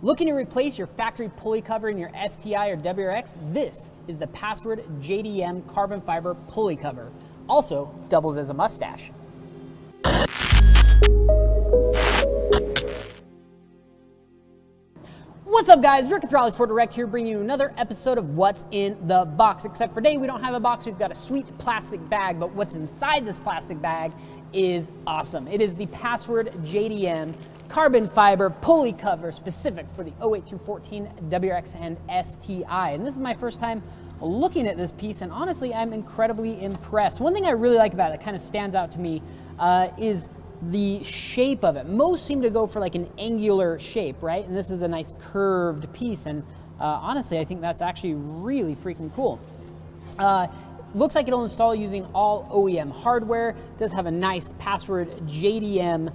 Looking to replace your factory pulley cover in your STI or WRX? This is the Password JDM Carbon Fiber pulley cover. Also doubles as a mustache. What's up, guys? Rick with RallySport Direct here, bringing you another episode of What's in the Box. Except for today, we don't have a box, we've got a sweet plastic bag, but what's inside this plastic bag is awesome. It is the Password JDM Carbon Fiber pulley cover, specific for the 08 through 14 WRX and STI. And this is my first time looking at this piece, and honestly, I'm incredibly impressed. One thing I really like about it that kind of stands out to me is the shape of it. Most seem to go for like an angular shape, right? And this is a nice curved piece, and honestly, I think that's actually really freaking cool. Looks like it'll install using all OEM hardware. It does have a nice Password JDM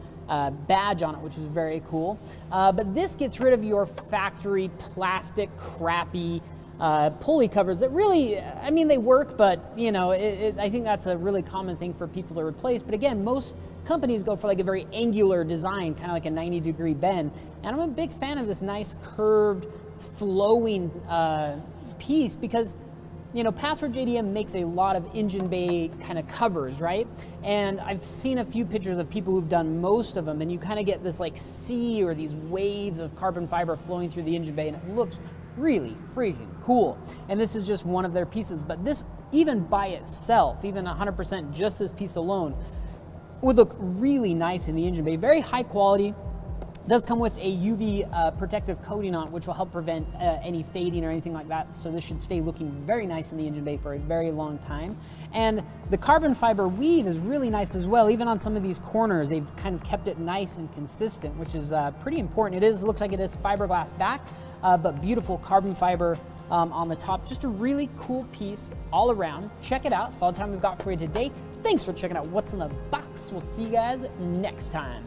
badge on it, which is very cool. But this gets rid of your factory plastic crappy pulley covers that really, I mean, they work, but you know, I think that's a really common thing for people to replace. But again, most companies go for like a very angular design, kind of like a 90-degree bend. And I'm a big fan of this nice curved, flowing piece because, you know, Password JDM makes a lot of engine bay kind of covers, right? And I've seen a few pictures of people who've done most of them, and you kind of get this like sea or these waves of carbon fiber flowing through the engine bay, and it looks really freaking cool. And this is just one of their pieces, but this, even by itself, even 100%, just this piece alone, would look really nice in the engine bay. Very high quality. Does come with a UV protective coating on it, which will help prevent any fading or anything like that. So this should stay looking very nice in the engine bay for a very long time. And the carbon fiber weave is really nice as well. Even on some of these corners, they've kind of kept it nice and consistent, which is pretty important. Looks like it is fiberglass back, but beautiful carbon fiber on the top. Just a really cool piece all around. Check it out. It's all the time we've got for you today. Thanks for checking out What's in the Box. We'll see you guys next time.